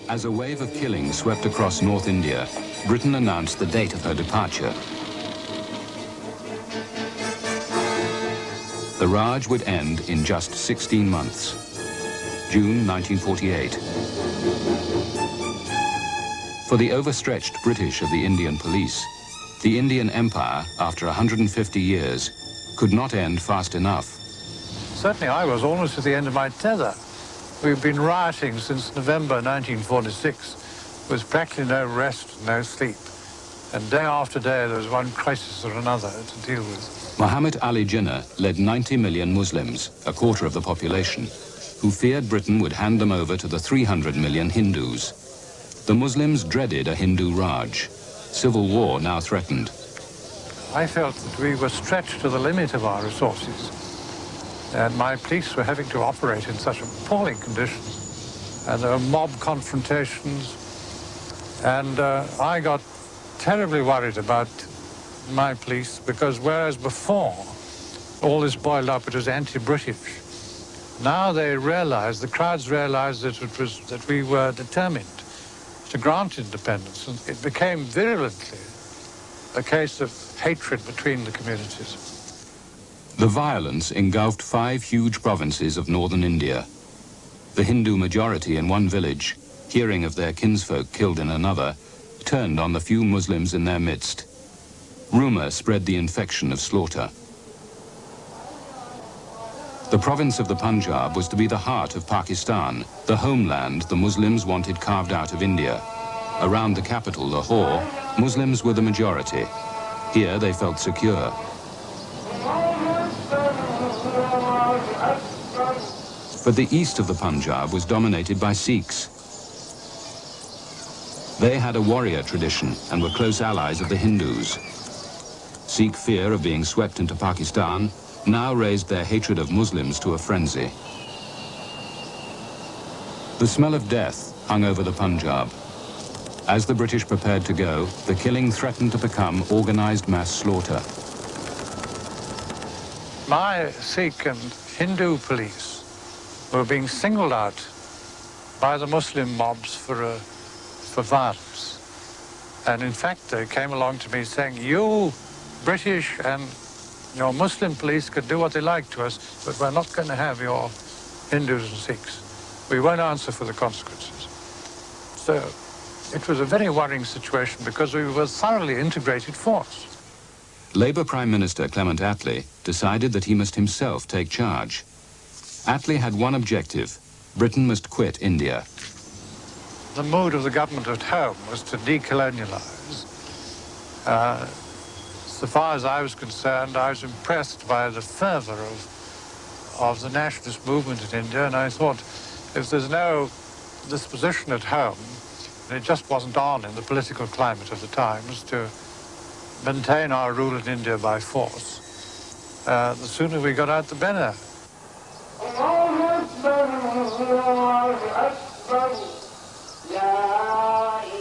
As a wave of killing swept across North India, Britain announced the date of her departure. The Raj would end in just 16 months, June 1948. For the overstretched British of the Indian police, the Indian Empire, after 150 years, could not end fast enough. Certainly I was almost at the end of my tether. We've been rioting since November 1946, with practically no rest, no sleep. And day after day there was one crisis or another to deal with. Muhammad Ali Jinnah led 90 million Muslims, a quarter of the population, who feared Britain would hand them over to the 300 million Hindus. The Muslims dreaded a Hindu Raj. Civil war now threatened. I felt that we were stretched to the limit of our resources, and my police were having to operate in such appalling conditions, and there were mob confrontations, and I got terribly worried about my police, because whereas before all this boiled up, it was anti-British. Now they realized, the crowds realized that we were determined to grant independence, and it became virulently a case of hatred between the communities. The violence engulfed 5 huge provinces of northern India. The Hindu majority in one village, hearing of their kinsfolk killed in another, turned on the few Muslims in their midst. Rumor spread the infection of slaughter. The province of the Punjab was to be the heart of Pakistan, the homeland the Muslims wanted carved out of India. Around the capital, Lahore, Muslims were the majority. Here they felt secure. But the east of the Punjab was dominated by Sikhs. They had a warrior tradition and were close allies of the Hindus. Sikh fear of being swept into Pakistan now raised their hatred of Muslims to a frenzy. The smell of death hung over the Punjab. As the British prepared to go, the killing threatened to become organized mass slaughter. My Sikh and Hindu police were being singled out by the Muslim mobs for violence. And in fact, they came along to me saying, you British and your Muslim police could do what they like to us, but we're not going to have your Hindus and Sikhs. We won't answer for the consequences. So it was a very worrying situation because we were a thoroughly integrated force. Labour Prime Minister Clement Attlee decided that he must himself take charge. Attlee had one objective: Britain must quit India. The mood of the government at home was to decolonialise. So far as I was concerned, I was impressed by the fervour of the nationalist movement in India, and I thought, if there's no disposition at home, and it just wasn't on in the political climate of the times to maintain our rule in India by force, the sooner we got out, the better.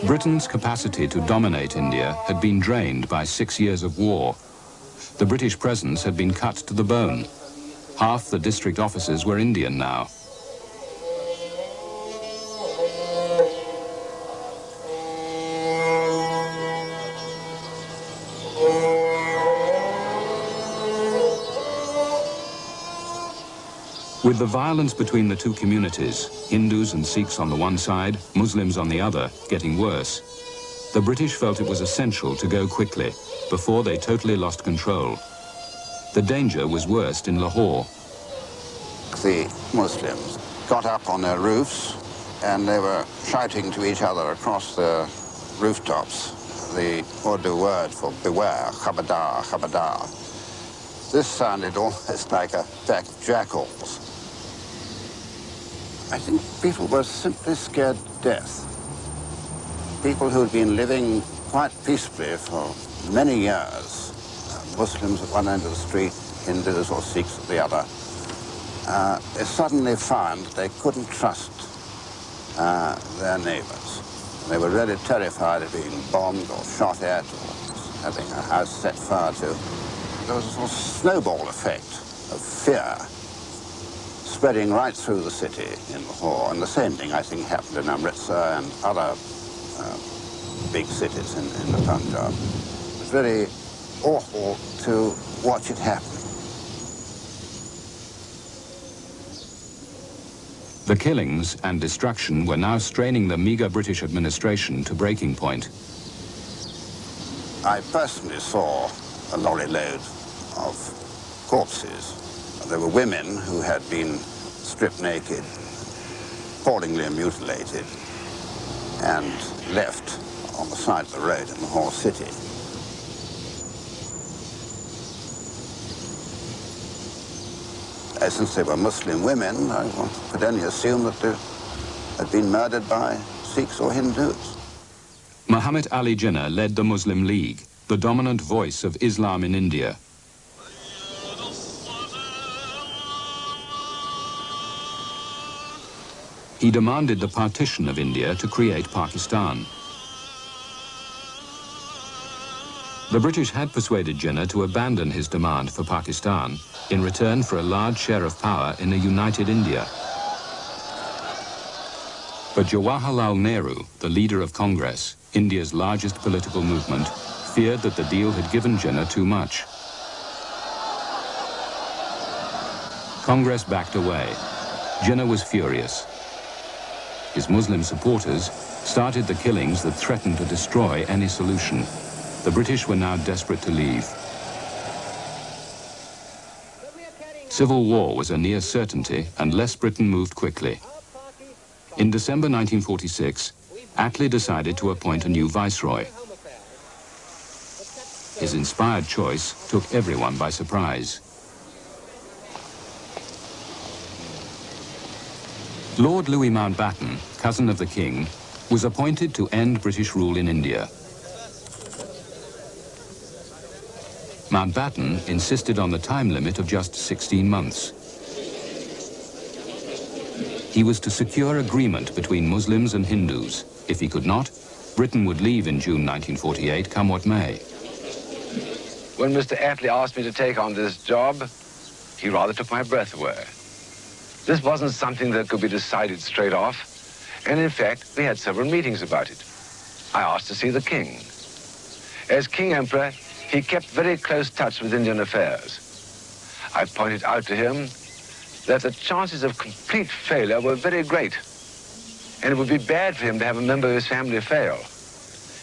Britain's capacity to dominate India had been drained by 6 years of war. The British presence had been cut to the bone. Half the district officers were Indian now. With the violence between the two communities, Hindus and Sikhs on the one side, Muslims on the other, getting worse, the British felt it was essential to go quickly before they totally lost control. The danger was worst in Lahore. The Muslims got up on their roofs and they were shouting to each other across the rooftops the Urdu word for beware, khabardar, khabardar. This sounded almost like a pack of jackals. I think people were simply scared to death. People who had been living quite peacefully for many years, Muslims at one end of the street, Hindus or Sikhs at the other, they suddenly found they couldn't trust their neighbours. They were really terrified of being bombed or shot at or having a house set fire to. There was a sort of snowball effect of fear spreading right through the city in Lahore. And the same thing, I think, happened in Amritsar and other big cities in the Punjab. It was very awful to watch it happen. The killings and destruction were now straining the meagre British administration to breaking point. I personally saw a lorry load of corpses. There were women who had been stripped naked, appallingly mutilated, and left on the side of the road in Lahore city. Since they were Muslim women, I could only assume that they had been murdered by Sikhs or Hindus. Muhammad Ali Jinnah led the Muslim League, the dominant voice of Islam in India. He demanded the partition of India to create Pakistan. The British had persuaded Jinnah to abandon his demand for Pakistan in return for a large share of power in a united India. But Jawaharlal Nehru, the leader of Congress, India's largest political movement, feared that the deal had given Jinnah too much. Congress backed away. Jinnah was furious. His Muslim supporters started the killings that threatened to destroy any solution. The British were now desperate to leave. Civil war was a near certainty unless Britain moved quickly. In December 1946, Attlee decided to appoint a new viceroy. His inspired choice took everyone by surprise. Lord Louis Mountbatten, cousin of the King, was appointed to end British rule in India. Mountbatten insisted on the time limit of just 16 months. He was to secure agreement between Muslims and Hindus. If he could not, Britain would leave in June 1948, come what may. When Mr. Attlee asked me to take on this job, he rather took my breath away. This wasn't something that could be decided straight off, and in fact, we had several meetings about it. I asked to see the King. As King Emperor, he kept very close touch with Indian affairs. I pointed out to him that the chances of complete failure were very great, and it would be bad for him to have a member of his family fail.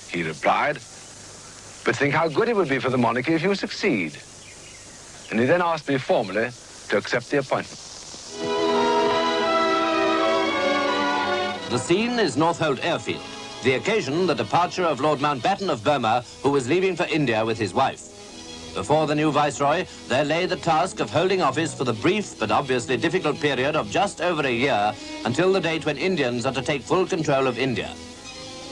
He replied, "But think how good it would be for the monarchy if you succeed." And he then asked me formally to accept the appointment. The scene is Northolt Airfield. The occasion, the departure of Lord Mountbatten of Burma, who was leaving for India with his wife. Before the new viceroy, there lay the task of holding office for the brief but obviously difficult period of just over a year until the date when Indians are to take full control of India.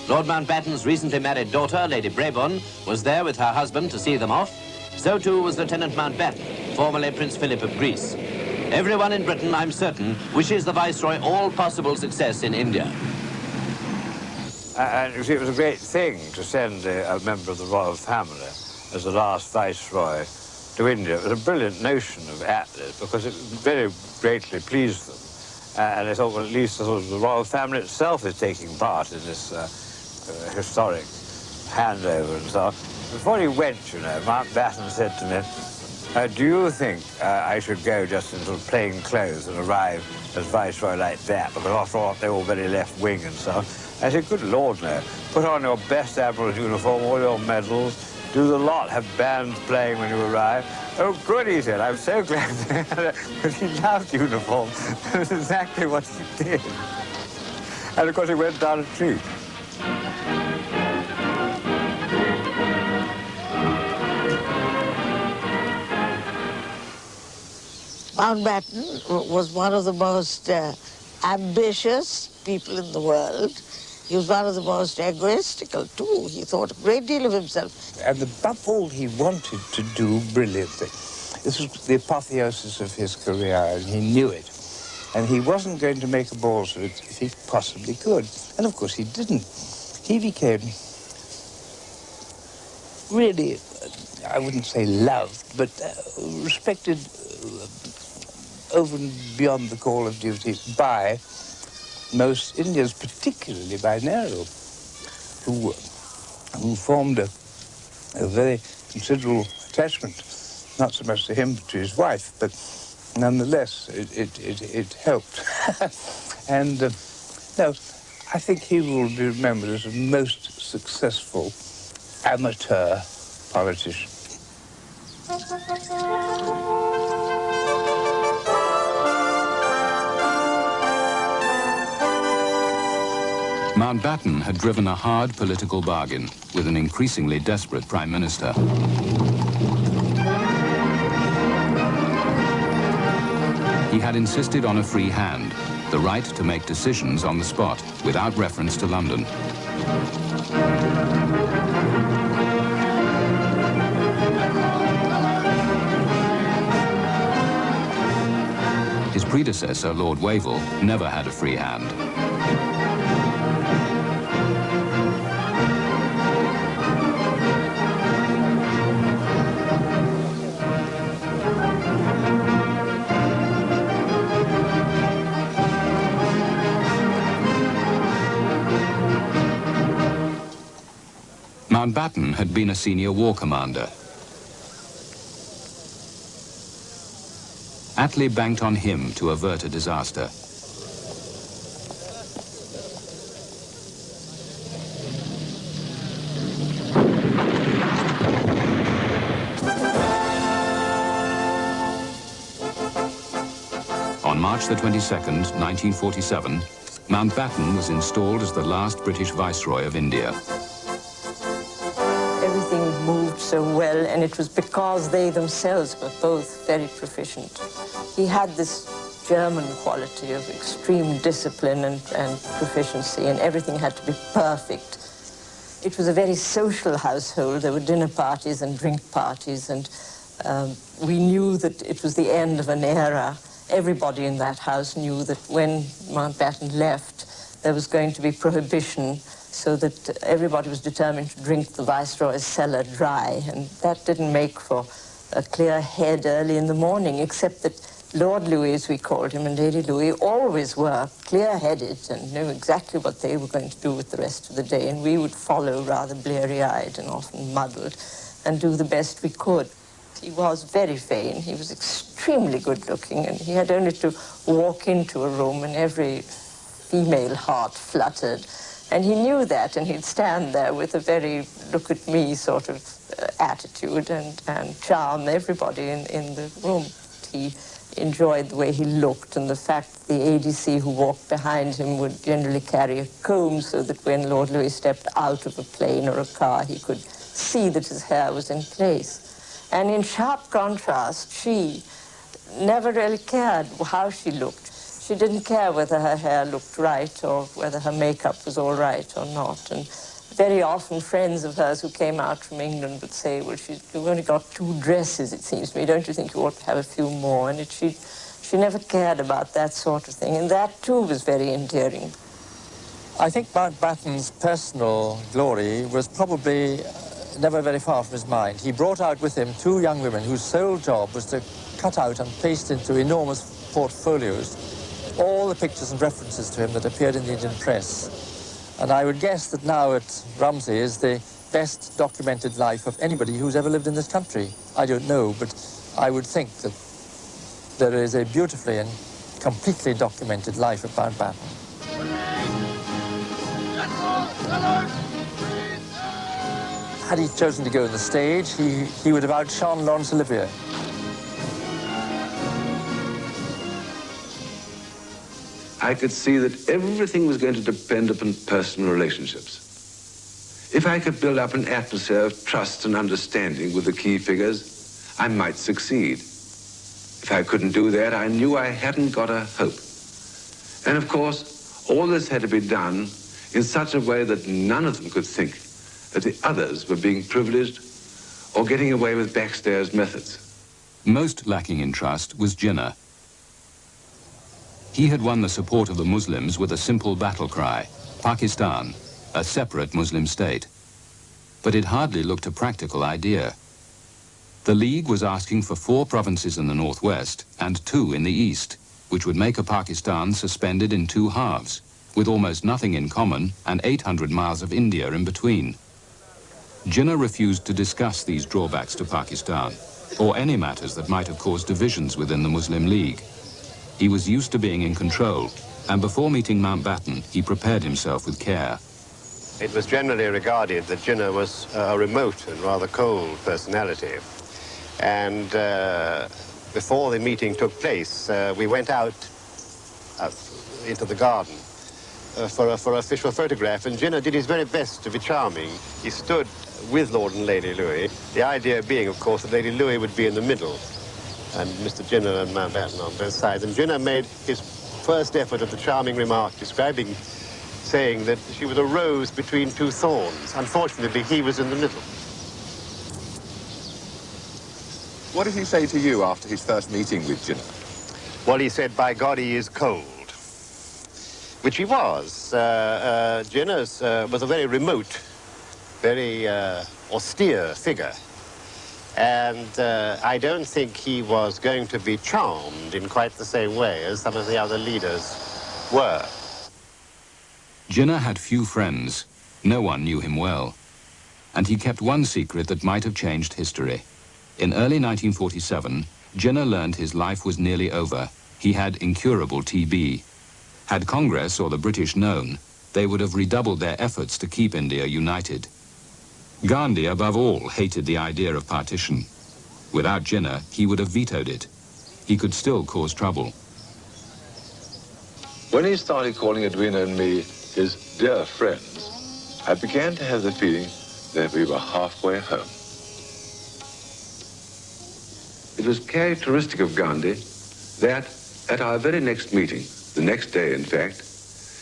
Lord Mountbatten's recently married daughter, Lady Brabourne, was there with her husband to see them off. So too was Lieutenant Mountbatten, formerly Prince Philip of Greece. Everyone in Britain, I'm certain, wishes the viceroy all possible success in India. And you see, it was a great thing to send a member of the royal family as the last viceroy to India. It was a brilliant notion of Attlee's because it very greatly pleased them. And they thought, well, at least the royal family itself is taking part in this historic handover and so on. Before he went, you know, Mountbatten said to me, do you think I should go just in sort of plain clothes and arrive as viceroy like that? Because after all, they're all very left-wing and so on. I said, good Lord, no. Put on your best admiral's uniform, all your medals, do the lot, have bands playing when you arrive. Oh, good, he said, I'm so glad. Because he loved uniform. That's exactly what he did. And, of course, he went down a treat. Mountbatten was one of the most ambitious people in the world. He was one of the most egoistical, too. He thought a great deal of himself. And above all, he wanted to do brilliantly. This was the apotheosis of his career, and he knew it. And he wasn't going to make a balls of it if he possibly could. And, of course, he didn't. He became really, I wouldn't say loved, but respected over and beyond the call of duty by most Indians, particularly by Nehru, who formed a very considerable attachment, not so much to him, but to his wife, but nonetheless, it helped. And no, I think he will be remembered as a most successful amateur politician. Mountbatten had driven a hard political bargain with an increasingly desperate Prime Minister. He had insisted on a free hand, the right to make decisions on the spot without reference to London. His predecessor, Lord Wavell, never had a free hand. Mountbatten had been a senior war commander. Attlee banked on him to avert a disaster. On March the 22nd, 1947, Mountbatten was installed as the last British Viceroy of India. Everything moved so well, and it was because they themselves were both very proficient. He had this German quality of extreme discipline and proficiency, and everything had to be perfect. It was a very social household. There were dinner parties and drink parties, and we knew that it was the end of an era. Everybody in that house knew that when Mountbatten left, there was going to be prohibition, so that everybody was determined to drink the Viceroy's cellar dry, and that didn't make for a clear head early in the morning, except that Lord Louis, as we called him, and Lady Louis always were clear-headed and knew exactly what they were going to do with the rest of the day, and we would follow rather bleary-eyed and often muddled and do the best we could. He was very vain. He was extremely good-looking, and he had only to walk into a room and every female heart fluttered. And he knew that, and he'd stand there with a very look-at-me sort of attitude and charm everybody in the room. He enjoyed the way he looked, and the fact that the ADC who walked behind him would generally carry a comb so that when Lord Louis stepped out of a plane or a car, he could see that his hair was in place. And in sharp contrast, she never really cared how she looked. She didn't care whether her hair looked right or whether her makeup was all right or not. And very often friends of hers who came out from England would say, well, you've only got 2 dresses, it seems to me. Don't you think you ought to have a few more? And she never cared about that sort of thing. And that, too, was very endearing. I think Mountbatten's personal glory was probably never very far from his mind. He brought out with him 2 young women whose sole job was to cut out and paste into enormous portfolios all the pictures and references to him that appeared in the Indian press. And I would guess that now at Rumsey is the best documented life of anybody who's ever lived in this country. I don't know, but I would think that there is a beautifully and completely documented life of Mountbatten. Had he chosen to go on the stage, he would have outshone Laurence Olivier. I could see that everything was going to depend upon personal relationships. If I could build up an atmosphere of trust and understanding with the key figures, I might succeed. If I couldn't do that, I knew I hadn't got a hope. And of course, all this had to be done in such a way that none of them could think that the others were being privileged or getting away with backstairs methods. Most lacking in trust was Jinnah. He had won the support of the Muslims with a simple battle cry, Pakistan, a separate Muslim state. But it hardly looked a practical idea. The League was asking for 4 provinces in the northwest and 2 in the east, which would make a Pakistan suspended in 2 halves, with almost nothing in common and 800 miles of India in between. Jinnah refused to discuss these drawbacks to Pakistan, or any matters that might have caused divisions within the Muslim League. He was used to being in control, and before meeting Mountbatten, he prepared himself with care. It was generally regarded that Jinnah was a remote and rather cold personality. And before the meeting took place, we went out into the garden for a official photograph, and Jinnah did his very best to be charming. He stood with Lord and Lady Louis, the idea being, of course, that Lady Louis would be in the middle, and Mr. Jinnah and Mountbatten on both sides. And Jinnah made his first effort at the charming remark, saying that she was a rose between 2 thorns. Unfortunately, he was in the middle. What did he say to you after his first meeting with Jinnah? Well, he said, by God, he is cold. Which he was. Jinnah was a very remote, very austere figure. And I don't think he was going to be charmed in quite the same way as some of the other leaders were. Jinnah had few friends. No one knew him well. And he kept one secret that might have changed history. In early 1947, Jinnah learned his life was nearly over. He had incurable TB. Had Congress or the British known, they would have redoubled their efforts to keep India united. Gandhi, above all, hated the idea of partition. Without Jinnah, he would have vetoed it. He could still cause trouble. When he started calling Edwina and me his dear friends, I began to have the feeling that we were halfway home. It was characteristic of Gandhi that at our very next meeting, the next day in fact,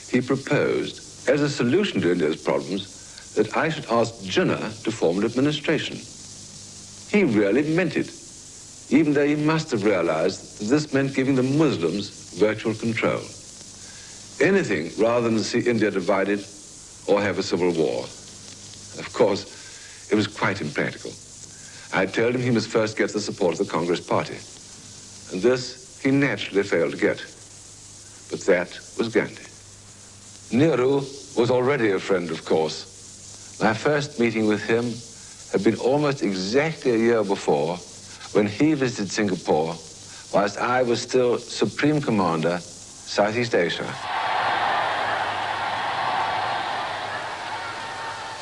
he proposed, as a solution to India's problems, that I should ask Jinnah to form an administration. He really meant it, even though he must have realized that this meant giving the Muslims virtual control. Anything rather than see India divided or have a civil war. Of course, it was quite impractical. I told him he must first get the support of the Congress Party. And this he naturally failed to get. But that was Gandhi. Nehru was already a friend, of course. My first meeting with him had been almost exactly a year before, when he visited Singapore, whilst I was still Supreme Commander, Southeast Asia.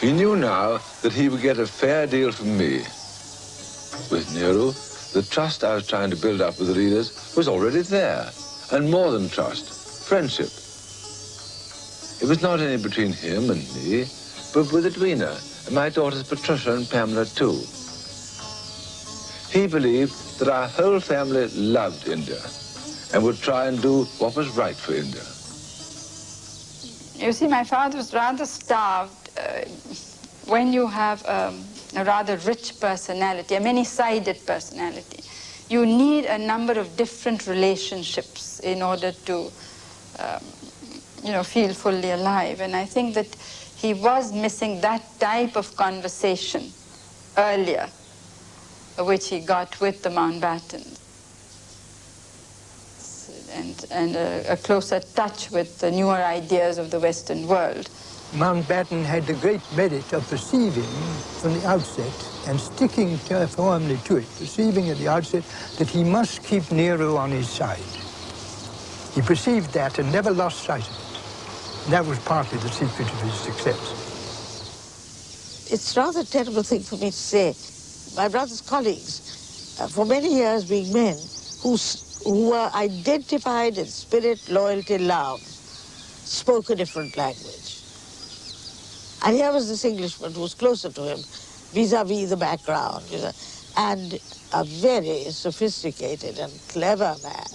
He knew now that he would get a fair deal from me. With Nehru, the trust I was trying to build up with the leaders was already there, and more than trust, friendship. It was not only between him and me, but with Edwina and my daughters Patricia and Pamela too. He believed that our whole family loved India and would try and do what was right for India. You see, my father was rather starved. When you have a rather rich personality, a many-sided personality, you need a number of different relationships in order to, feel fully alive. And I think that he was missing that type of conversation earlier, which he got with the Mountbattens, and a closer touch with the newer ideas of the Western world. Mountbatten had the great merit of perceiving from the outset and sticking firmly to it, perceiving at the outset that he must keep Nehru on his side. He perceived that and never lost sight of it. And that was partly the secret of his success. It's rather a terrible thing for me to say. My brother's colleagues, for many years being men who were identified in spirit, loyalty, love, spoke a different language. And here was this Englishman who was closer to him, vis-a-vis the background, and a very sophisticated and clever man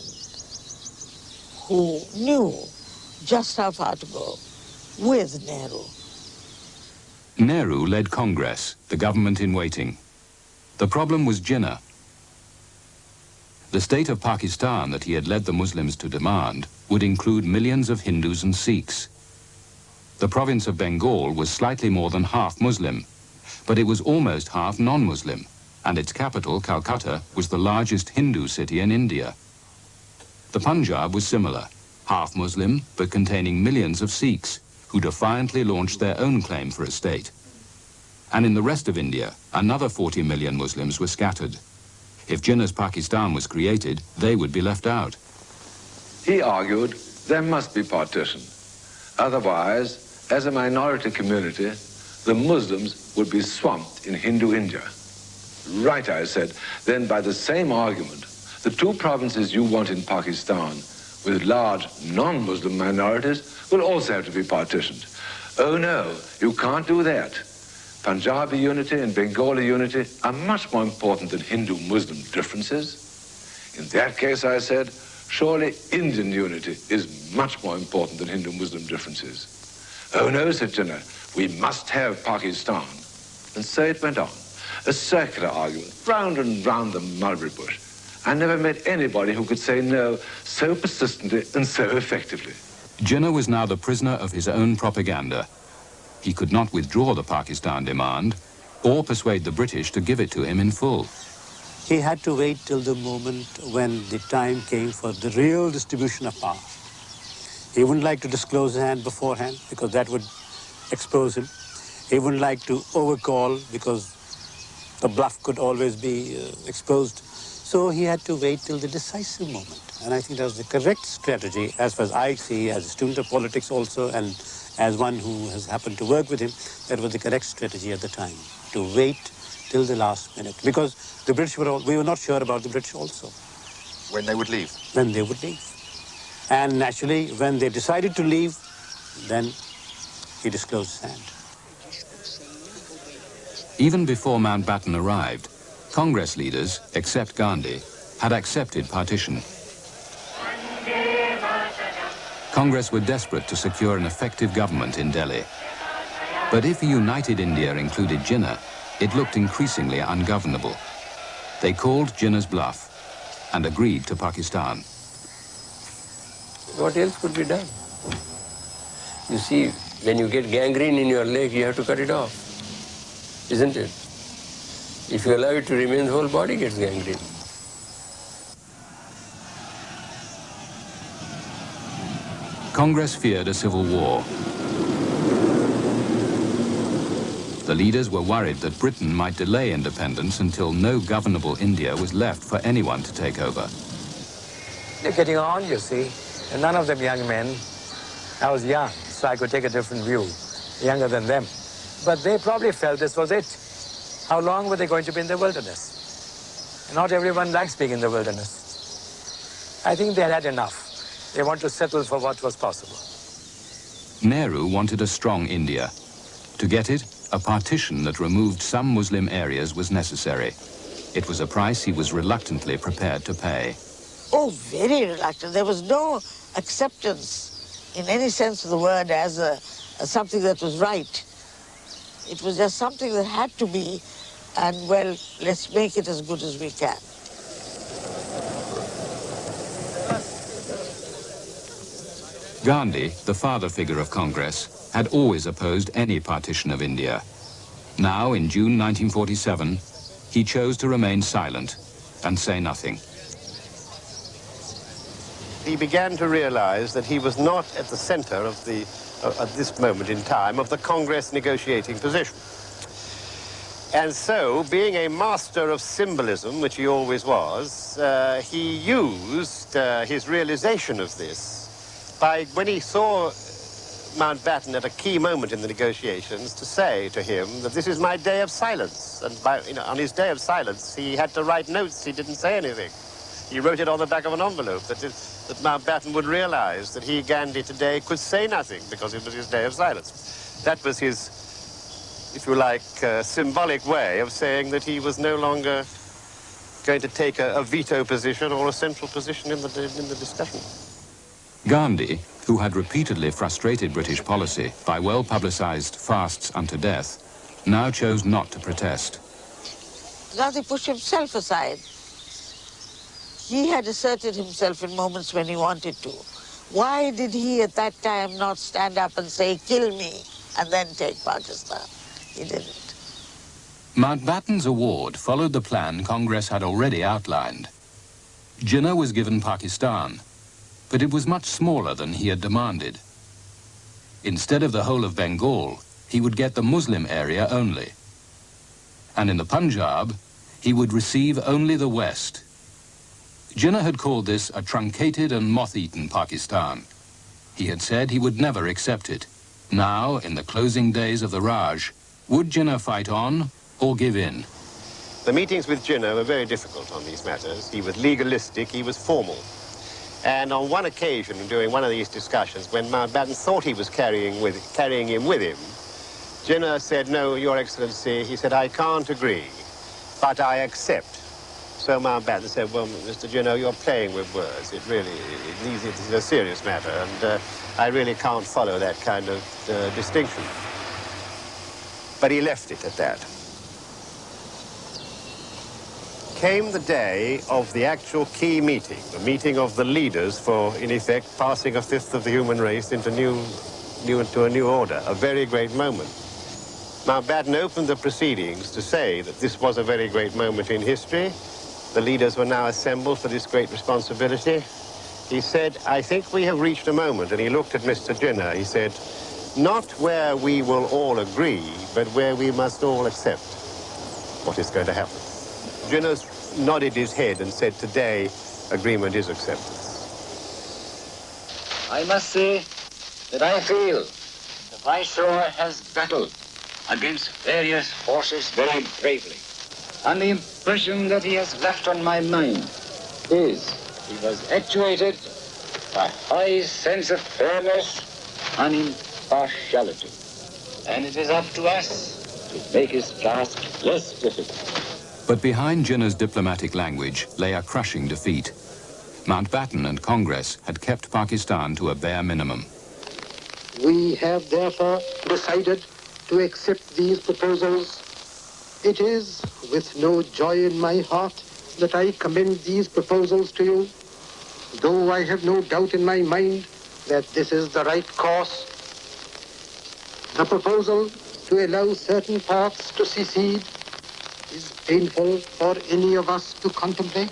who knew just how far to go with Nehru. Nehru led Congress, the government in waiting. The problem was Jinnah. The state of Pakistan that he had led the Muslims to demand would include millions of Hindus and Sikhs. The province of Bengal was slightly more than half Muslim, but it was almost half non-Muslim. and its capital, Calcutta, was the largest Hindu city in India. The Punjab was similar, half Muslim but containing millions of Sikhs who defiantly launched their own claim for a state. And in the rest of India, another 40 million Muslims were scattered. If Jinnah's Pakistan was created, they would be left out. He argued there must be partition. Otherwise, as a minority community, the Muslims would be swamped in Hindu India. Right, I said. Then by the same argument, the two provinces you want in Pakistan with large non-Muslim minorities will also have to be partitioned. Oh no, you can't do that. Punjabi unity and Bengali unity are much more important than Hindu-Muslim differences. In that case, I said, surely Indian unity is much more important than Hindu-Muslim differences. Oh no, said Jinnah, we must have Pakistan. And so it went on, a circular argument, round and round the mulberry bush. I never met anybody who could say no so persistently and so effectively. Jinnah was now the prisoner of his own propaganda. He could not withdraw the Pakistan demand or persuade the British to give it to him in full. He had to wait till the moment when the time came for the real distribution of power. He wouldn't like to disclose his hand beforehand because that would expose him. He wouldn't like to overcall because the bluff could always be exposed. So he had to wait till the decisive moment. And I think that was the correct strategy, as far as I see, as a student of politics also, and as one who has happened to work with him, that was the correct strategy at the time, to wait till the last minute. Because the British we were not sure about the British also. When they would leave? When they would leave. And naturally, when they decided to leave, then he disclosed his hand. Even before Mountbatten arrived, Congress leaders, except Gandhi, had accepted partition. Congress were desperate to secure an effective government in Delhi. But if a united India included Jinnah, it looked increasingly ungovernable. They called Jinnah's bluff and agreed to Pakistan. What else could be done? You see, when you get gangrene in your leg, you have to cut it off, isn't it? If you allow it to remain, the whole body gets gangrene. Congress feared a civil war. The leaders were worried that Britain might delay independence until no governable India was left for anyone to take over. They're getting on, you see. And none of them young men. I was young, so I could take a different view, younger than them. But they probably felt this was it. How long were they going to be in the wilderness? And not everyone likes being in the wilderness. I think they had enough. They want to settle for what was possible. Nehru wanted a strong India. To get it, a partition that removed some Muslim areas was necessary. It was a price he was reluctantly prepared to pay. Oh, very reluctant. There was no acceptance in any sense of the word as something that was right. It was just something that had to be, and well, let's make it as good as we can. Gandhi, the father figure of Congress, had always opposed any partition of India. Now, in June 1947, he chose to remain silent and say nothing. He began to realize that he was not at the center of at this moment in time, of the Congress negotiating position. And so, being a master of symbolism, which he always was, he used his realization of this when he saw Mountbatten at a key moment in the negotiations to say to him that this is my day of silence. And on his day of silence, he had to write notes. He didn't say anything. He wrote it on the back of an envelope that Mountbatten would realize that he, Gandhi, today could say nothing because it was his day of silence. That was his, if you like, symbolic way of saying that he was no longer going to take a veto position or a central position in the discussion. Gandhi, who had repeatedly frustrated British policy by well-publicized fasts unto death, now chose not to protest. Gandhi pushed himself aside. He had asserted himself in moments when he wanted to. Why did he at that time not stand up and say, kill me, and then take Pakistan? He didn't. Mountbatten's award followed the plan Congress had already outlined. Jinnah was given Pakistan, but it was much smaller than he had demanded. Instead of the whole of Bengal, he would get the Muslim area only. And in the Punjab, he would receive only the West. Jinnah had called this a truncated and moth-eaten Pakistan. He had said he would never accept it. Now, in the closing days of the Raj, would Jinnah fight on or give in? The meetings with Jinnah were very difficult on these matters. He was legalistic, he was formal. And on one occasion, during one of these discussions, when Mountbatten thought he was carrying him with him, Jinnah said, "No, Your Excellency," he said, "I can't agree, but I accept." So Mountbatten said, "Well, Mr. Jinnah, you're playing with words. It is a serious matter, and I really can't follow that kind of distinction." But he left it at that. Came the day of the actual key meeting, the meeting of the leaders for, in effect, passing a fifth of the human race into a new order, a very great moment. Mountbatten opened the proceedings to say that this was a very great moment in history. The leaders were now assembled for this great responsibility. He said, "I think we have reached a moment," and he looked at Mr. Jinnah. He said, "Not where we will all agree, but where we must all accept what is going to happen." Jinnah nodded his head and said, "Today, agreement is accepted." I must say that I feel the Viceroy has battled against various forces very bravely. And the impression that he has left on my mind is he was actuated by a high sense of fairness and impartiality. And it is up to us to make his task less difficult. But behind Jinnah's diplomatic language lay a crushing defeat. Mountbatten and Congress had kept Pakistan to a bare minimum. We have therefore decided to accept these proposals. It is with no joy in my heart that I commend these proposals to you, though I have no doubt in my mind that this is the right course. The proposal to allow certain parts to secede is painful for any of us to contemplate.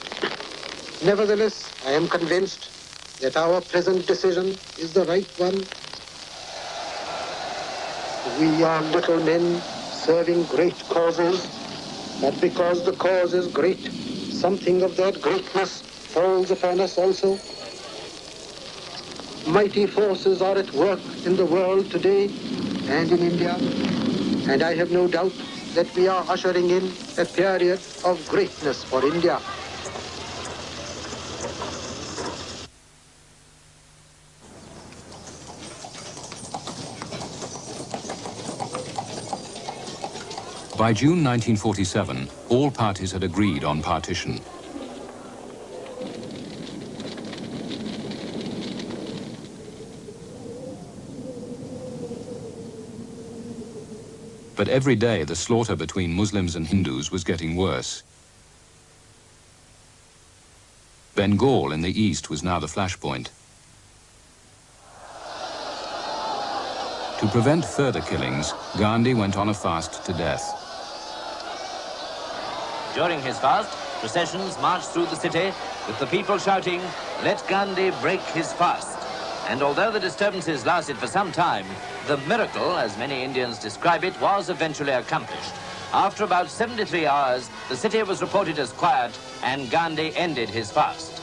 Nevertheless, I am convinced that our present decision is the right one. We are little men serving great causes, but because the cause is great, something of that greatness falls upon us also. Mighty forces are at work in the world today and in India, and I have no doubt that we are ushering in a period of greatness for India. By June 1947, all parties had agreed on partition. But every day the slaughter between Muslims and Hindus was getting worse. Bengal in the east was now the flashpoint. To prevent further killings, Gandhi went on a fast to death. During his fast, processions marched through the city with the people shouting, "Let Gandhi break his fast." And although the disturbances lasted for some time, the miracle, as many Indians describe it, was eventually accomplished. After about 73 hours, the city was reported as quiet and Gandhi ended his fast.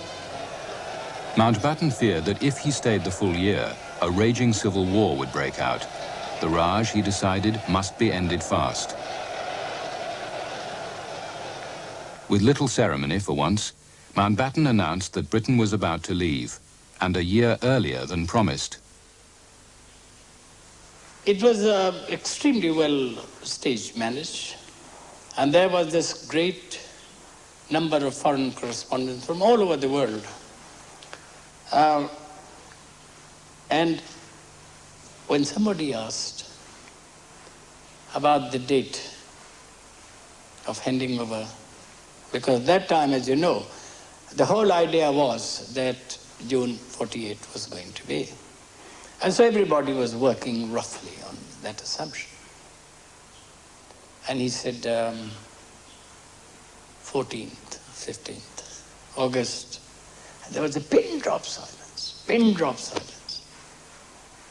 Mountbatten feared that if he stayed the full year, a raging civil war would break out. The Raj, he decided, must be ended fast. With little ceremony for once, Mountbatten announced that Britain was about to leave, and a year earlier than promised. It was extremely well staged managed, and there was this great number of foreign correspondents from all over the world. And when somebody asked about the date of handing over, because that time, as you know, the whole idea was that June 48 was going to be. And so everybody was working roughly on that assumption. And he said, 14th, 15th, August. And there was a pin drop silence, pin drop silence.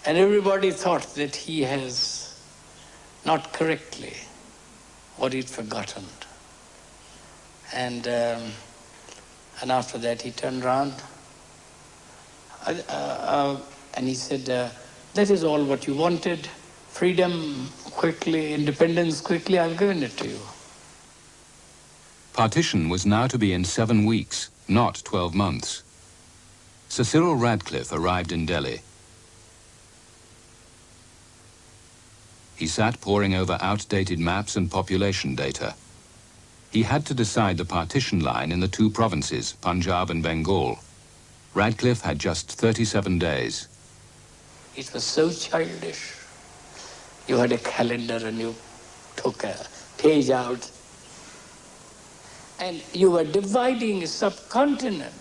And everybody thought that he has not correctly what he'd forgotten. And after that he turned around and he said, that is all what you wanted. Freedom quickly, independence quickly, I've given it to you. Partition was now to be in 7 weeks, not 12 months. Sir Cyril Radcliffe arrived in Delhi. He sat poring over outdated maps and population data. He had to decide the partition line in the 2 provinces, Punjab and Bengal. Radcliffe had just 37 days. It was so childish. You had a calendar and you took a page out and you were dividing a subcontinent,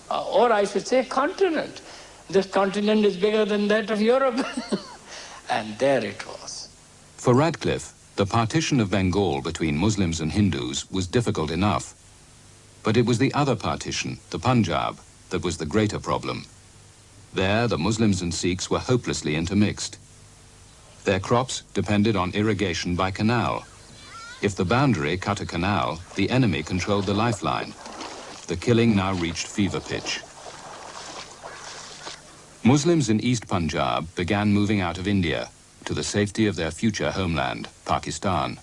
or I should say continent. This continent is bigger than that of Europe. And there it was. For Radcliffe, the partition of Bengal between Muslims and Hindus was difficult enough. But it was the other partition, the Punjab, that was the greater problem. There, the Muslims and Sikhs were hopelessly intermixed. Their crops depended on irrigation by canal. If the boundary cut a canal, the enemy controlled the lifeline. The killing now reached fever pitch. Muslims in East Punjab began moving out of India to the safety of their future homeland, Pakistan.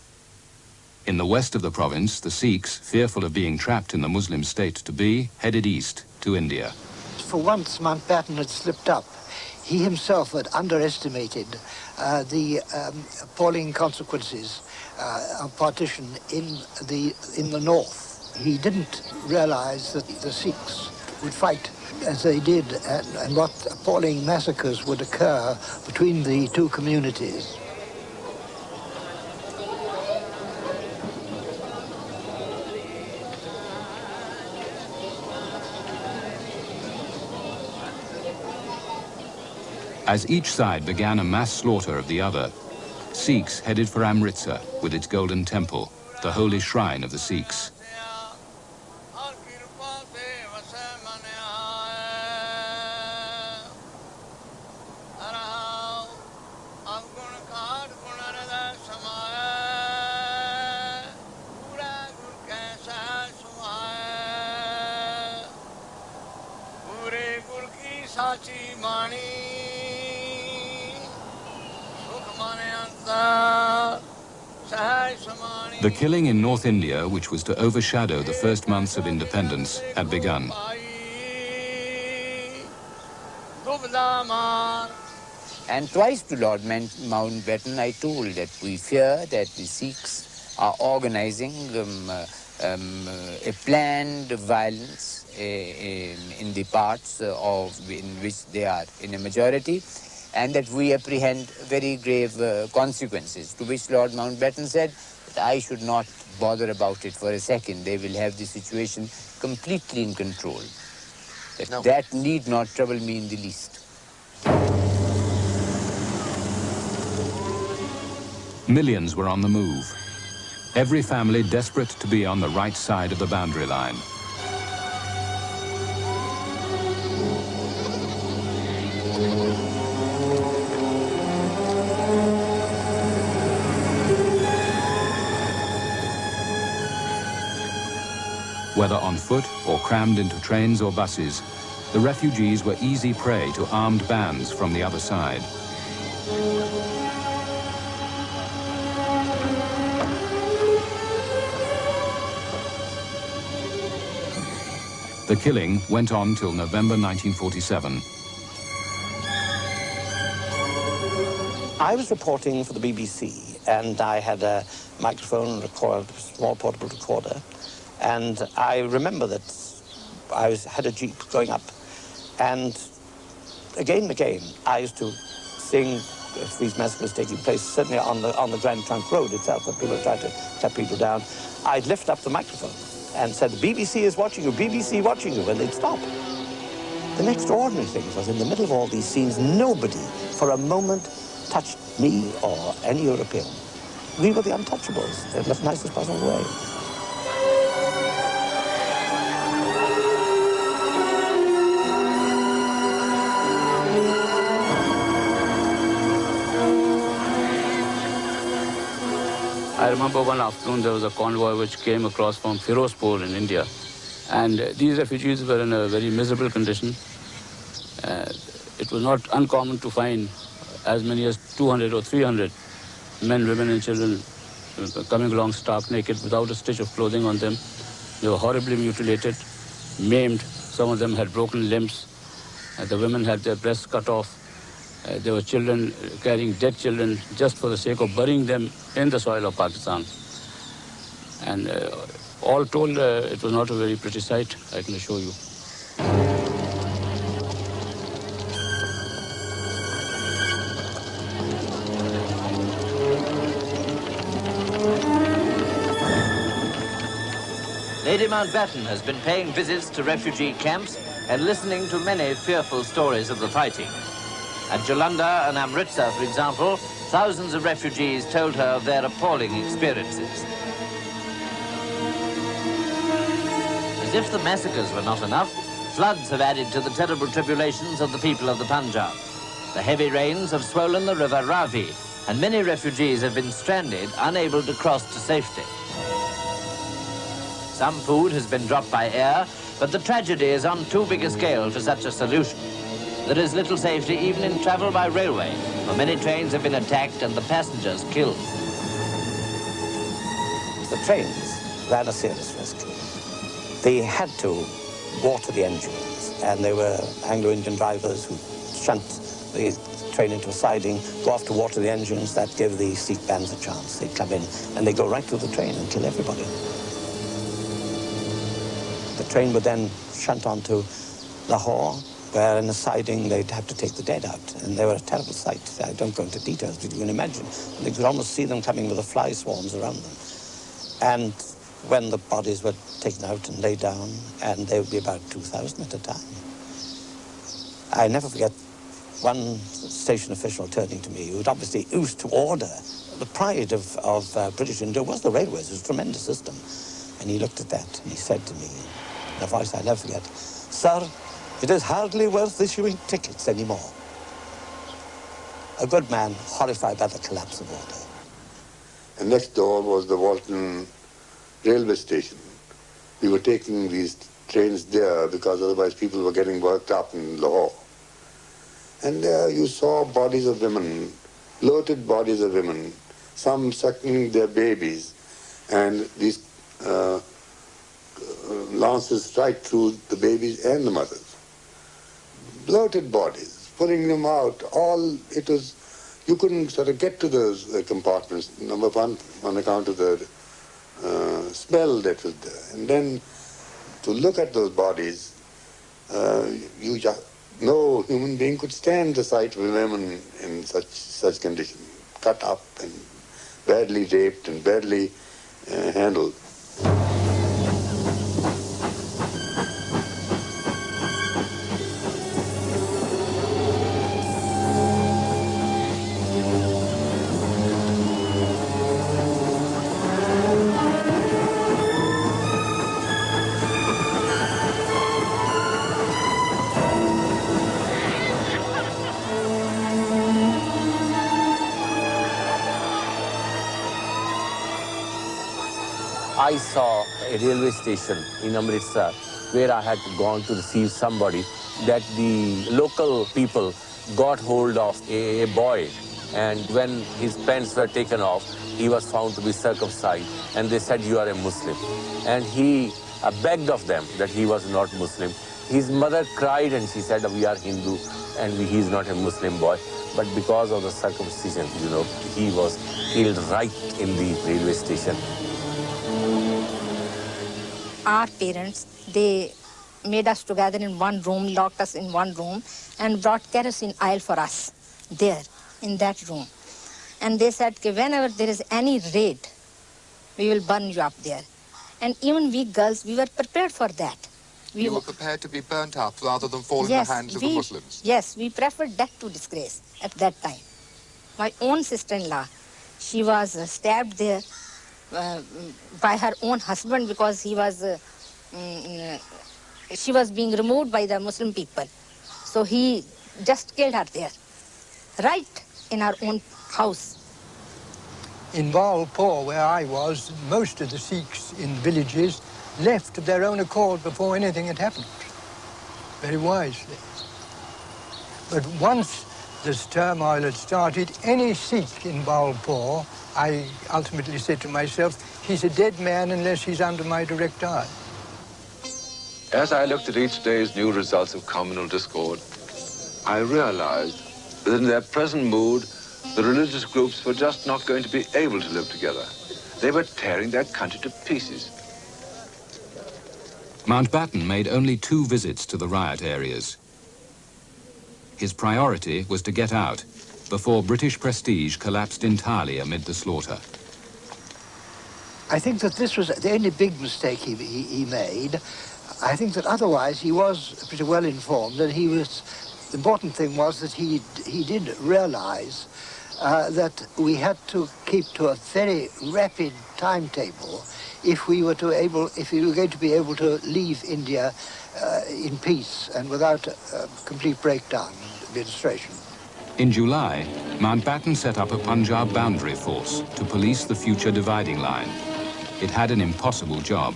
In the west of the province, the Sikhs, fearful of being trapped in the Muslim state-to-be, headed east to India. For once, Mountbatten had slipped up. He himself had underestimated the appalling consequences of partition in the north. He didn't realize that the Sikhs would fight as they did and what appalling massacres would occur between the 2 communities. As each side began a mass slaughter of the other, Sikhs headed for Amritsar with its golden temple, the holy shrine of the Sikhs. The killing in North India, which was to overshadow the first months of independence, had begun. And twice to Lord Mountbatten I told that we fear that the Sikhs are organizing a planned violence in the parts in which they are in a majority, and that we apprehend very grave consequences, to which Lord Mountbatten said that I should not bother about it for a second. They will have the situation completely in control. That need not trouble me in the least. Millions were on the move. Every family desperate to be on the right side of the boundary line. Whether on foot or crammed into trains or buses, the refugees were easy prey to armed bands from the other side. The killing went on till November 1947. I was reporting for the BBC, and I had a microphone record, small portable recorder, and I remember that I had a jeep going up, and again and again I used to sing if these massacres taking place, certainly on the Grand Trunk Road itself, where people tried to cut people down. I'd lift up the microphone and said, "The BBC is watching you, BBC watching you," and they'd stop. The next ordinary thing was, in the middle of all these scenes, nobody for a moment touched me or any European. we were the untouchables in the nicest possible way. I remember one afternoon there was a convoy which came across from Firozpur in India. And these refugees were in a very miserable condition. It was not uncommon to find as many as 200 or 300 men, women and children coming along stark naked without a stitch of clothing on them. They were horribly mutilated, maimed. Some of them had broken limbs. The women had their breasts cut off. There were children carrying dead children just for the sake of burying them in the soil of Pakistan. And all told, it was not a very pretty sight, I can assure you. Lady Mountbatten has been paying visits to refugee camps and listening to many fearful stories of the fighting. At Jalandhar and Amritsar, for example, thousands of refugees told her of their appalling experiences. As if the massacres were not enough, floods have added to the terrible tribulations of the people of the Punjab. The heavy rains have swollen the river Ravi, and many refugees have been stranded, unable to cross to safety. Some food has been dropped by air, but the tragedy is on too big a scale for such a solution. There is little safety even in travel by railway, where many trains have been attacked and the passengers killed. The trains ran a serious risk. They had to water the engines, and they were Anglo-Indian drivers who shunt the train into a siding, go off to water the engines. That gave the Sikh bands a chance. They come in and they go right through the train and kill everybody. The train would then shunt onto Lahore, where in a siding they'd have to take the dead out. And they were a terrible sight. I don't go into details, but you can imagine. You could almost see them coming with the fly swarms around them. And when the bodies were taken out and laid down, and there would be about 2,000 at a time. I never forget one station official turning to me, who would obviously used to order. The pride of British India was the railways. It was a tremendous system. And he looked at that and he said to me, in a voice I never forget, "Sir, it is hardly worth issuing tickets anymore." A good man, horrified by the collapse of order. And next door was the Walton railway station. We were taking these trains there because otherwise people were getting worked up in Lahore. And there you saw bodies of women, bloated bodies of women, some sucking their babies, and these lances right through the babies and the mothers. Bloated bodies, pulling them out, all, it was, you couldn't sort of get to those compartments, number one, on account of the smell that was there. And then to look at those bodies, you just, no human being could stand the sight of women in such condition, cut up and badly raped and badly handled. I saw a railway station in Amritsar where I had gone to receive somebody that the local people got hold of a boy, and when his pants were taken off, he was found to be circumcised, and they said, "You are a Muslim." And he begged of them that he was not Muslim. His mother cried and she said, "We are Hindu and he is not a Muslim boy." But because of the circumcision, you know, he was killed right in the railway station. Our parents, they made us together in one room, locked us in one room, and brought kerosene oil for us there, in that room. And they said, whenever there is any raid, we will burn you up there. And even we girls, we were prepared for that. You were prepared to be burnt up rather than fall in the hands of the Muslims? Yes, we preferred death to disgrace at that time. My own sister-in-law, She was stabbed there by her own husband because she was being removed by the Muslim people. So he just killed her there, right in our own house. In Walpur, where I was, most of the Sikhs in villages left of their own accord before anything had happened, very wisely. But once this turmoil had started, any Sikh in Walpur, I ultimately said to myself, he's a dead man unless he's under my direct eye. As I looked at each day's new results of communal discord, I realized that in their present mood, the religious groups were just not going to be able to live together. They were tearing their country to pieces. Mountbatten made only 2 visits to the riot areas. His priority was to get out before British prestige collapsed entirely amid the slaughter. I think that this was the only big mistake he made. I think that otherwise he was pretty well informed, and the important thing was that he did realize that we had to keep to a very rapid timetable if we were going to be able to leave India in peace and without a complete breakdown in administration. In July, Mountbatten set up a Punjab boundary force to police the future dividing line. It had an impossible job.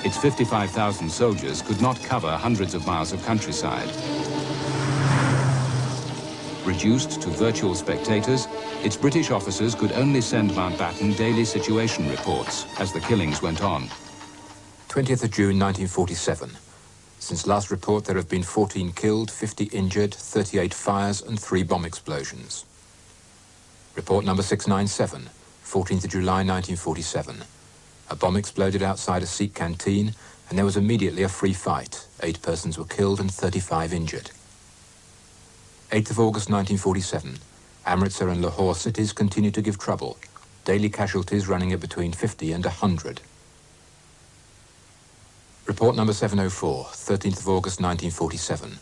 Its 55,000 soldiers could not cover hundreds of miles of countryside. Reduced to virtual spectators, its British officers could only send Mountbatten daily situation reports as the killings went on. 20th of June 1947. Since last report, there have been 14 killed, 50 injured, 38 fires and 3 bomb explosions. Report number 697, 14th of July 1947. A bomb exploded outside a Sikh canteen and there was immediately a free fight. 8 persons were killed and 35 injured. 8th of August 1947. Amritsar and Lahore cities continue to give trouble. Daily casualties running at between 50 and 100. Report number 704, 13th of August 1947.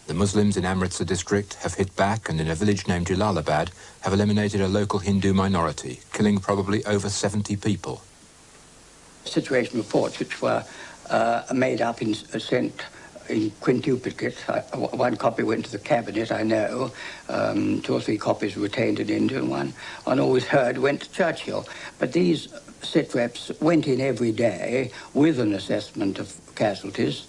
The Muslims in Amritsar district have hit back and in a village named Jalalabad have eliminated a local Hindu minority, killing probably over 70 people. Situation reports which were made up and sent in quintuplicate. One copy went to the cabinet, I know. 2 or 3 copies were retained in India, and one always heard went to Churchill. But these sit reps went in every day with an assessment of casualties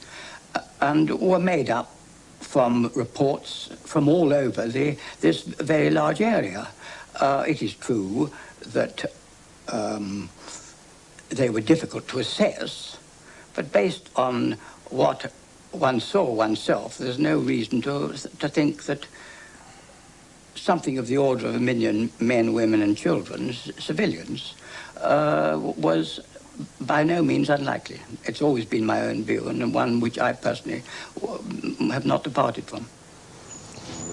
and were made up from reports from all over this very large area. It is true that they were difficult to assess, but based on what one saw oneself, there's no reason to think that something of the order of 1 million men, women and children, civilians, was by no means unlikely. It's always been my own view, and one which I personally have not departed from.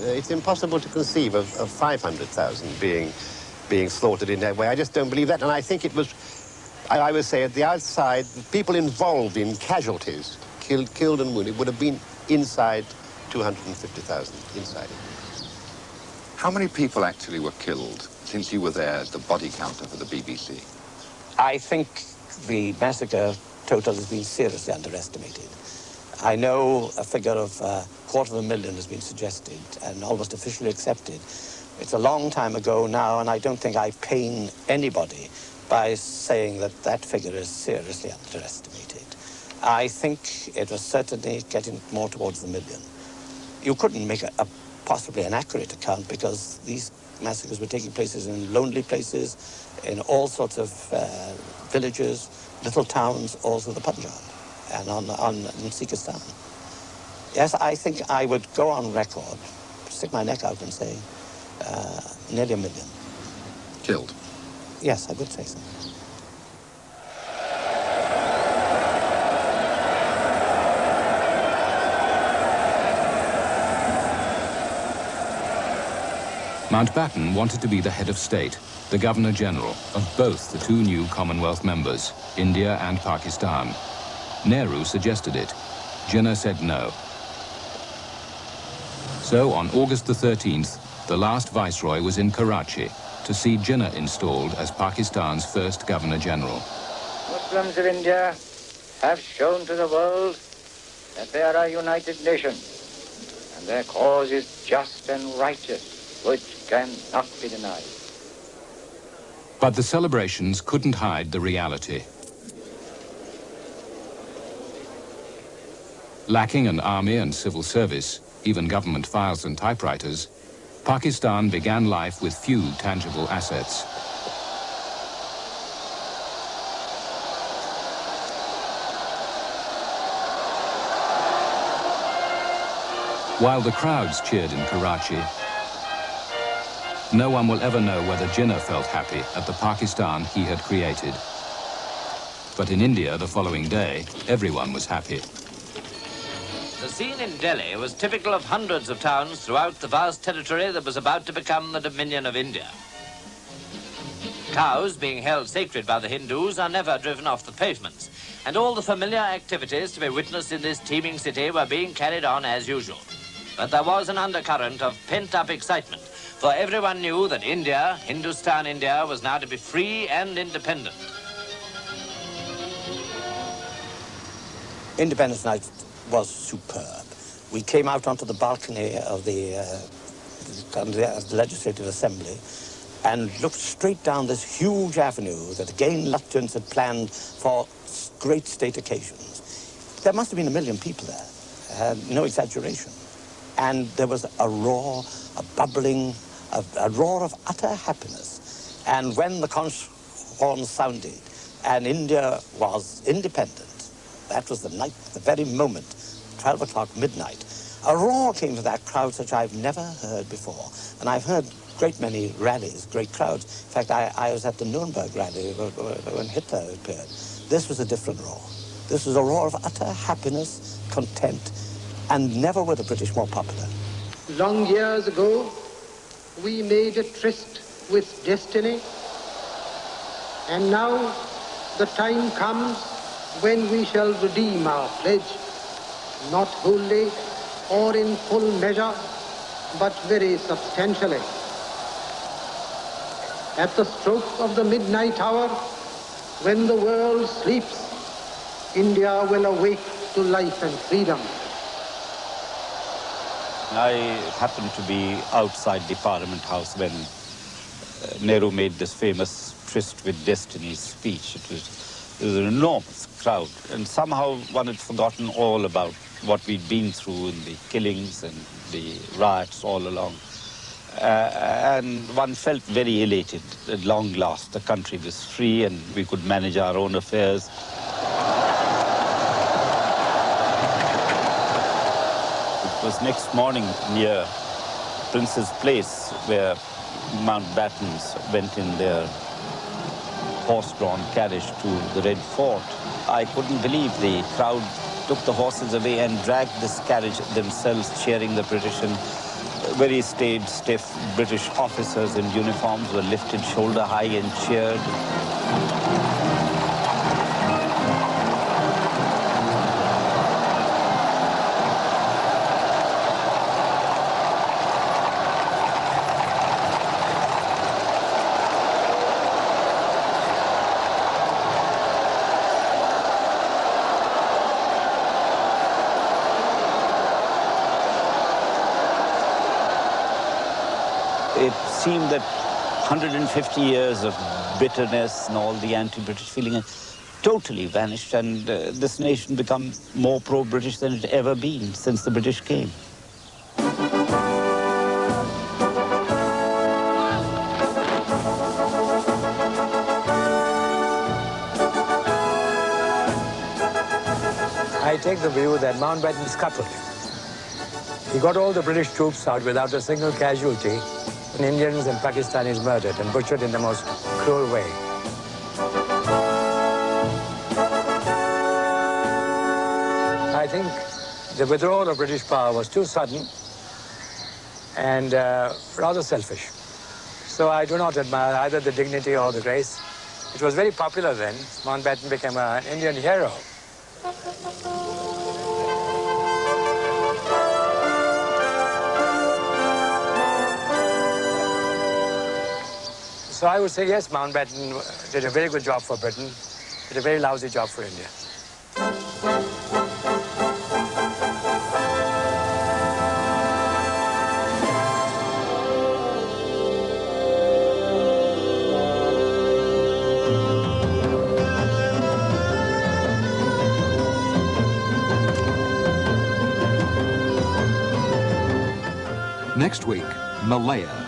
It's impossible to conceive of 500,000 being slaughtered in that way. I just don't believe that, and I think it was, I would say, at the outside, people involved in casualties, killed and wounded, would have been inside 250,000 inside it. How many people actually were killed since you were there as the body counter for the BBC? I think the massacre total has been seriously underestimated. I know a figure of 250,000 has been suggested and almost officially accepted. It's a long time ago now, and I don't think I pain anybody by saying that that figure is seriously underestimated. I think it was certainly getting more towards the 1 million. You couldn't make possibly an accurate account because these massacres were taking place in lonely places, in all sorts of villages, little towns, all through the Punjab and in Sikhistan. Yes, I think I would go on record, stick my neck out and say nearly 1 million. Killed? Yes, I would say so. Mountbatten wanted to be the head of state, the Governor-General of both the 2 new Commonwealth members, India and Pakistan. Nehru suggested it. Jinnah said no. So on August the 13th, the last Viceroy was in Karachi, to see Jinnah installed as Pakistan's first Governor-General. Muslims of India have shown to the world that they are a united nation, and their cause is just and righteous, which cannot be denied. But the celebrations couldn't hide the reality. Lacking an army and civil service, even government files and typewriters, Pakistan began life with few tangible assets. While the crowds cheered in Karachi, no one will ever know whether Jinnah felt happy at the Pakistan he had created. But in India the following day, everyone was happy. The scene in Delhi was typical of hundreds of towns throughout the vast territory that was about to become the Dominion of India. Cows, being held sacred by the Hindus, are never driven off the pavements, and all the familiar activities to be witnessed in this teeming city were being carried on as usual. But there was an undercurrent of pent-up excitement, for everyone knew that India, Hindustan India, was now to be free and independent. Independence Night was superb. We came out onto the balcony of the Legislative Assembly and looked straight down this huge avenue that again Lutyens had planned for great state occasions. There must have been 1 million people there, no exaggeration. And there was a roar, a bubbling, a roar of utter happiness. And when the conch horn sounded and India was independent, that was the night, the very moment, 12 o'clock midnight, a roar came to that crowd such I've never heard before. And I've heard great many rallies, great crowds. In fact, I was at the Nuremberg rally when Hitler appeared. This was a different roar. This was a roar of utter happiness, content, and never were the British more popular. Long years ago, we made a tryst with destiny, and now the time comes when we shall redeem our pledge, not wholly or in full measure, but very substantially. At the stroke of the midnight hour, when the world sleeps, India will awake to life and freedom. I happened to be outside the Parliament House when Nehru made this famous tryst with destiny's speech. It was an enormous crowd, and somehow one had forgotten all about what we'd been through in the killings and the riots all along. And one felt very elated. At long last, the country was free and we could manage our own affairs. It was next morning near Prince's Place where Mountbattens went in their horse-drawn carriage to the Red Fort. I couldn't believe the crowd took the horses away and dragged this carriage themselves, cheering the British, and very staid, stiff British officers in uniforms were lifted shoulder high and cheered. It seemed that 150 years of bitterness and all the anti-British feeling had totally vanished, and this nation become more pro-British than it had ever been since the British came. I take the view that Mountbatten scuppered. He got all the British troops out without a single casualty, and Indians and Pakistanis murdered and butchered in the most cruel way. I think the withdrawal of British power was too sudden and rather selfish. So I do not admire either the dignity or the grace. It was very popular then. Mountbatten became an Indian hero. So I would say yes, Mountbatten did a very good job for Britain, did a very lousy job for India. Next week, Malaya.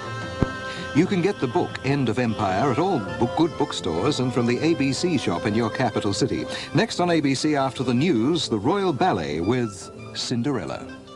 You can get the book End of Empire at all good bookstores and from the ABC shop in your capital city. Next on ABC after the news, the Royal Ballet with Cinderella.